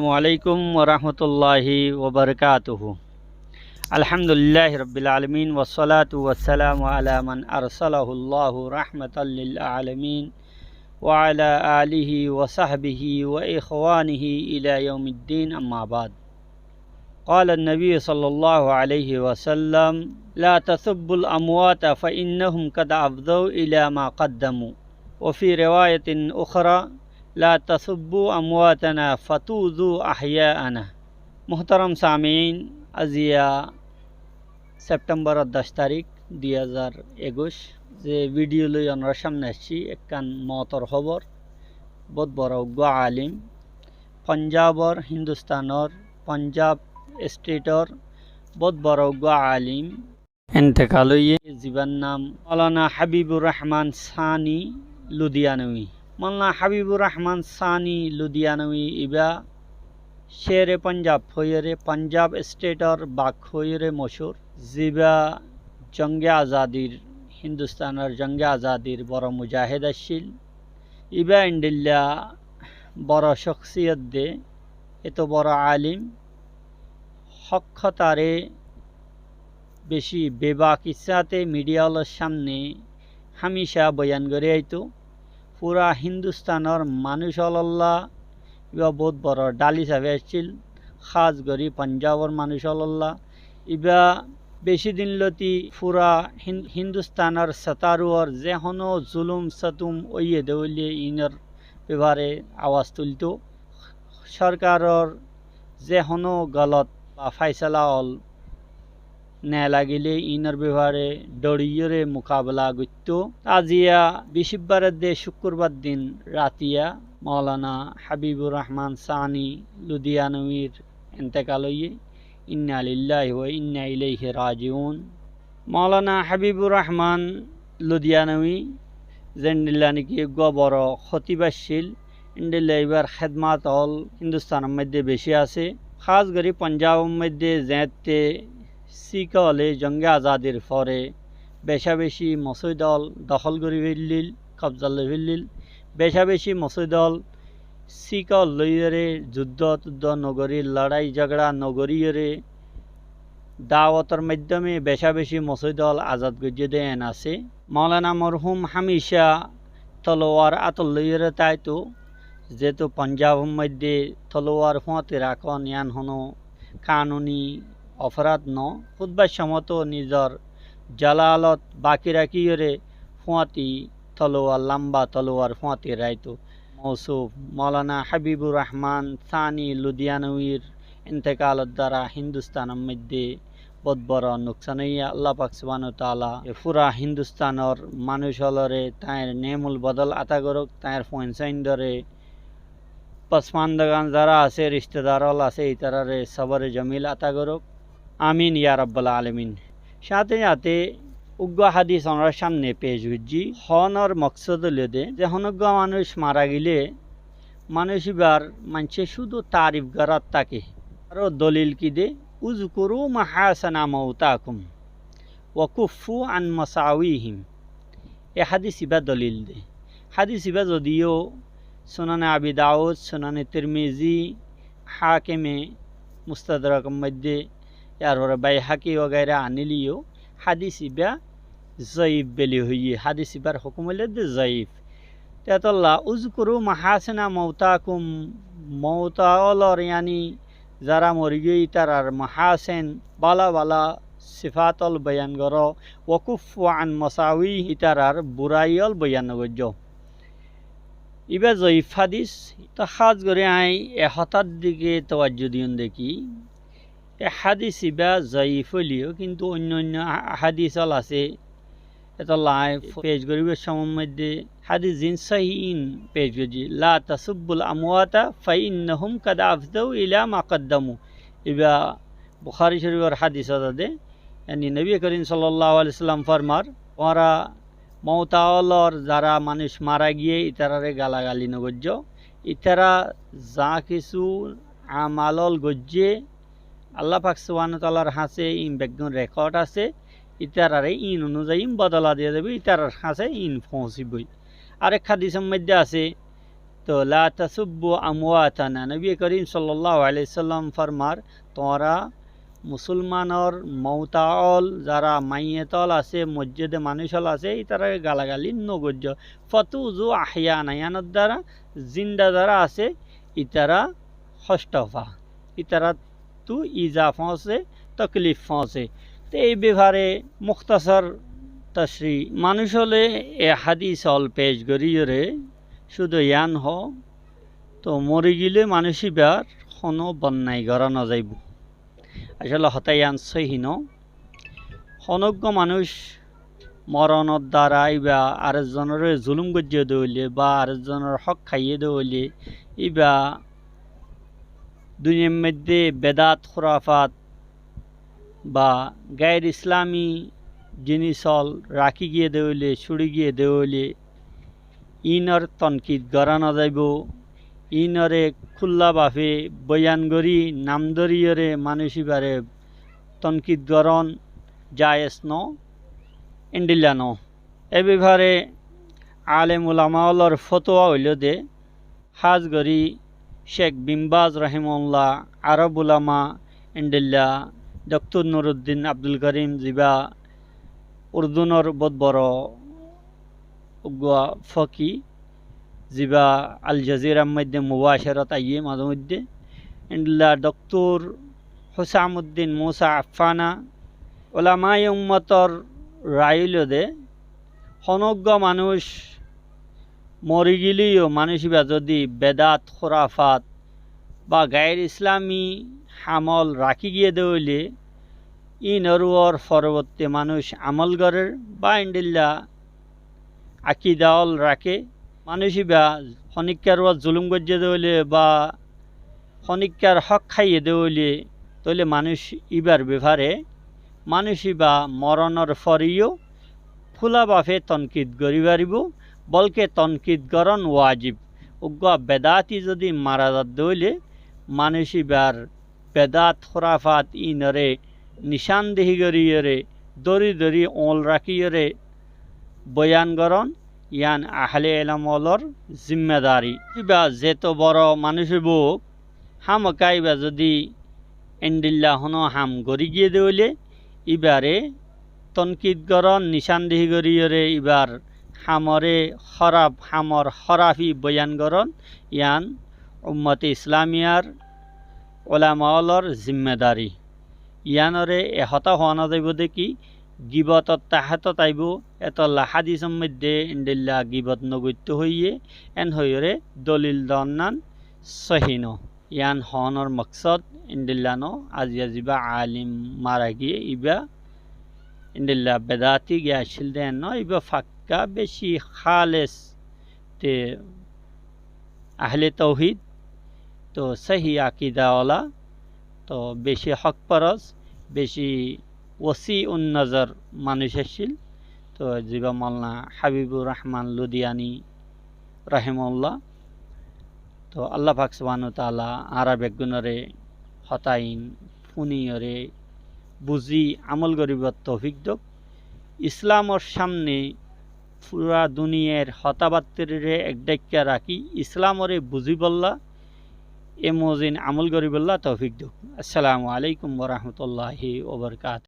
আসসালামু আলাইকুম ওয়া রাহমাতুল্লাহি ওয়া বারাকাতুহু। আলহামদুলিল্লাহি রাব্বিল আলামিন ওয়াসসালাতু ওয়াসসালামু আলা মান আরসালাহুল্লাহু রাহমাতাল লিল আলামিন ওয়া আলা আলিহি ওয়া সাহবিহি ওয়া ইখওয়ানিহি ইলা ইয়াউমিদ্দিন, আম্মা বাদ। قال النبي صلى الله عليه وسلم لا تسبوا الأموات فإنهم قد أفضوا إلى ما قدموا وفي رواية أخرى لا تسبوا أمواتنا فتؤذوا أحياءنا। মোহতারাম সামিন, আজিয়া সেপ্টেম্বর 10 তারিখ 2021 যে ভিডিও লই আমরা সামনে আসছি একখান মতর খবর। বহুত বড় আলিম পঞ্জাবর হিন্দুস্তানর পঞ্জাব স্টেটর বহুত বড় আলিম এতেকাল হইয়ে, জীবন নাম মৌলানা হাবিবুর রহমান সানি লুধিয়ানবী। মৌলানা হাবিবুর রহমান সানি লুধিয়ানবী ইবা শেরে পঞ্জাব হইরে পঞ্জাব স্টেটর বাক হইরে মশুর, জিবা জঙ্গে আজাদির হিন্দুস্তানের জঙ্গে আজাদির বড় মুজাহিদ আসছিল। ইবা ইন্ডিল্লা বড় শখসিয়ত দে, এত বড় আলিম হক্ষতারে বেশি বেবাক ইচ্ছাতে মিডিয়ার সামনে হামেশা বয়ান করে আইতো। পুরা হিন্দুস্তানের মানুষ আল্লাহ ইবা বহুত বড় ডাল হিসাবে আসছিল, খাস করি পঞ্জাবর মানুষ আল্লাহ ইবা বেশি দিন লতি পুরা হিন্দুস্তানের সতারুয়ার যে হনো জুলুম সতুম ওইয়ে দেউলে ইনর ব্যাপারে আওয়াজ তুলত। সরকারের যে হনো গলত বা ফাইসলা অল নে লাগিলে ইনর ব্যাপারে দড়িয়রে মোকাবেলা করত। আজিয়া বৃহস্পতিবার দে শুক্রবার দিন রাতিয়া মৌলানা হাবিবুর রহমান সানি লুধিয়ানবীর ইন্তেকাল হইয়ে, ইন্না লিল্লাহি ওয়া ইন্না ইলাইহি রাজিউন। মৌলানা হাবিবুর রহমান লুধিয়ানবী জেন্ডিল্লা নাকি বড় ক্ষতিবাসীল ইন্ডিল্লা এবার খেদমাত হল হিন্দুস্তানের মধ্যে বেশি আছে, খাস করে পঞ্জাবের মধ্যে যেতে শিখ হলে জঙ্গে আজাদির পরে বেশা বেশি মসজিদ হল দখল করে ফেললিল, কবজা লই ফেললিল। বেশা বেশি মসজিদ হল শিখ লইরে যুদ্ধ টুদ্ধ নগরী লড়াই ঝগড়া নগরীরে দাওয়াতের মাধ্যমে বেশা বেশি মসজিদ হল আজাদ গজ্জে দেন আছে। মৌলানা মরহুম হামেশা তলোয়ার আতল লইরে তাইতো, যেহেতু পঞ্জাবের মধ্যে তলোয়ার ফুঁয়াতে রাখন ইয়ান হনো কানুনি অপরাধ ন, খুতবার সমত নিজর জালালত বাকি রাখিরে ফুঁয়াতি তলোয়ার লম্বা তলোয়ার ফুঁয়াতে রাইতো। মৌসুফ মৌলানা হাবিবুর রহমান সানি লুধিয়ানবীর ইন্তেকালের দ্বারা হিন্দুস্তানের মধ্যে বহুত বড় নোকসান হইয়া আল্লাহ পাক সুবহানাহু ওয়া তাআলা পুরা হিন্দুস্তানের মানুষ হলরে তাঁর নেমুল বদল আতা করুক, তাঁর পয়সাইন্দরে পসমানদাগান যারা আছে রিশতেদার হল আছে ইতারারে সবরে জমিল আতা করুক, আমিন ইয়া রাব্বাল আলামিন। সাথে সাথে উগ্র হাদিস আমার সামনে পেশ হচ্ছি। হনর মকসদ লেদে যে হনজ্ঞ মানুষ মারা গেলে মানুষ এবার মানুষে শুধু তারিফ করার তাকে আরও দলিল কি দে, উযকুরু মাহাসানা মাউতাকুম ওয়া কুফু আন মাসাউইহিম। এ হাদিস ইবা দলিল দে। হাদিস ইবা যদিও সুনানে আবি দাউদ, সুনানে তিরমিজি, হাকিমে মুস্তাদরাক মধ্যে আর বাইহাকি वगैरह আনিলিও হাদিস ইবা জয়ীফ বেলি হইয়ে, হাদিস ইবার হুকুম হইলে দে জয়ীফ। তেতল্লা উযকুরু মাহাসিনা মৌতাকুম, মৌতাওলর ইয়ানি যারা মরি গই তারার মাহাসেন বালা বালা সিফাতল বয়ান গর, ওয়াকুফু আন মাসাউই ইতারার বুরাইল বয়ান গজ্জ। ইবা জয়ীফ হাদিস। তো খাস করে আই এ হঠাৎ দিকে তোয়াজ্জু দিন দেখি এ হাদিস ইবা জয়ীফ হইলেও কিন্তু অন্য অন্য হাদিস হল আছে। এটা লাই পেশ গরিবের সময়ের মধ্যে হাদিস জিন সহিন পেশ গজি, লা তাসুব্বুল আমওয়াতা ফাইন্নাহুম কাদ আফদাউ ইলা মা কদ্দামু। ইবা বুখারী শরীফের হাদিস আছে, यानी নবী করিম সাল্লাল্লাহু আলাইহি সাল্লাম ফরমার, ওরা মৌতাওয়ালর যারা মানুষ মারা গিয়ে ইতারারে গালাগালি নগজ্য, ইতারা যা কিছু আমালল গজ্জে আল্লাহ পাক সুবহানাহু ওয়া তাআলার হাতে ইন বেগুন রেকর্ড আছে, ইতারারে ইন অনুযায়ী বদলা দিয়ে দেবে, ইতারার কাছে ইন পৌঁছিবই। আরেক হাদিসের মধ্যে আছে তো লা তাসুব্বু আমওয়াতানা, নবী করিম সাল্লাল্লাহু আলাইহি সাল্লাম ফরমার তোমরা মুসলমানর মৌতাল যারা মাইয়েতল আছে মসজিদে মানুষল আছে তারা গালাগালি নগর্য ফতুজু আহিয়ানা ইয়ানোর দ্বারা জিন্দা যারা আছে ইতারা হস্তফা ইতারা তু ইজা ফসে তকলিফ ফসে। তো এই ব্যাপারে মুখতাসর তশরি মানুষ হলে এ হাদিস অল পেশ গরিয়রে শুধু ইয়ান হ তো মরি গেলে মানুষই বার কোনো বন্যায় গড়া না যাইব আসলে হতায়ান সহিন সমগ্র মানুষ মরণের দ্বারাই বা আরেকজনের জুলুম গজিয়ে দৌলে বা আরেকজনের হক খাইয়ে দৌলে ইবা দুনিয়ার মধ্যে বেদাত খুরাফাত বা গায়ের ইসলামী জিনিসল রাখি গিয়ে দেওলে ছুড়ি গিয়ে দেওলে ইনর তনকিদ গড়া না যাইব ইনরে খুল্লা বাফে বয়ান গরি নামদরিয়রে মানুষিবারে তনকিদ গরণ জায়েজ ন ইন্ডিল্লা ন এ ব্যাপারে আলেম উলামাওয়ালার ফতোয়া হইল দে হাজ গরি শেখ বিম্বাজ রহিমুল্লাহ আরব উলামা ইন্ডিল্লা ডক্টর নুরুদ্দিন আব্দুল করিম জিবা উর্দুনর বহুত বড় ফকি জিবা আল জাজিরার মধ্যে মুবাশারত আইয়ে মাঝে মধ্যে ইন্ডিল্লা ডক্টর হুসামুদ্দিন মুসা আফানা ওলামায়ে উম্মতর রাইল দে সমগ্র মানুষ মরি গেলেও মানুষিবা যদি বেদাত খুরাফাত বা গায়ের ইসলামী হামল রাখি গিয়ে দেওয়ালে ই নরুয়ার পরবর্তী মানুষ আমল গড়ের বা ইন্ডিল্লা আকিদাওল রাখে মানুষিবা খনিকার জুলুম গজিয়ে দেওয়ালে বা খনিকার হক খাইয়ে দেওয়ালে তাহলে মানুষ ইবার ব্যাপারে মানুষিবা মরণর ফরিও ফুলা বাফে তনকিদ গড়ি পারিব বলকে তনকিদ গরণ ওয়াজিব উগ্র বেদাতি যদি মারা যাত দইলে মানুষিবার বেদাত খুরাফাত ইনরে নিশানদেহি গরিয়রে দরি দরি ওল রাখিয়রে বয়ান গরণ ইয়ান আহলে এলামলর জিম্মেদারি বা যেত বড় মানুষ বুক হামকাইবা যদি এন্ডিল্লা হন হাম গড়ি গিয়ে দেওলে ইবারে তনকিদ গরণ নিশানদেহি গরিয়রে ইবার হামরে খরাব হামর খরাফি বয়ান গরণ ইয়ান উম্মতে ইসলামিয়ার ওলামাওয়ালর জিম্মেদারি ইয়ানরে এহতা হওয়া না যাইব দেখি গিবতত তাহাতত আইব এতল্লা হাদিসের মধ্যে ইন্দিল্লা গিবত নগত্য হইয়ে এন হইরে দলিল দন্নান সহিন ইয়ান হনর মকসদ ইন্দিল্লানো আজিয়া জিবা আলিম মারা গিয়ে ইবা ইন্দিল্লা বেদাতি গিয়াছিল দেন ন ইবা ফাক্কা বেশি খালেস তে আহলে তৌহিদ তো সহি আকিদাওয়ালা তো বেশি হক পরস বেশি ওসি উন্নজর মানুষ আসছিল তো জিবা মাওলানা হাবিবুর রহমান লুধিয়ানি রাহিমাহুল্লাহ তো আল্লাহ পাক সুবহানাহু তাআলা আরব গুণরে হতাইন ফুনিয়রে বুঝি আমল গরিবত তৌফিক দক ইসলামর সামনে পুরা দুনিয়ার হতাবাত্তরে একডাক্কা রাখি ইসলামরে বুঝি বল্লা এ মজিন আমল গরিবল্লাহ তৌফিক দক। আসসালামু আলাইকুম ওয়া রাহমাতুল্লাহি ওয়া বারাকাতুহু।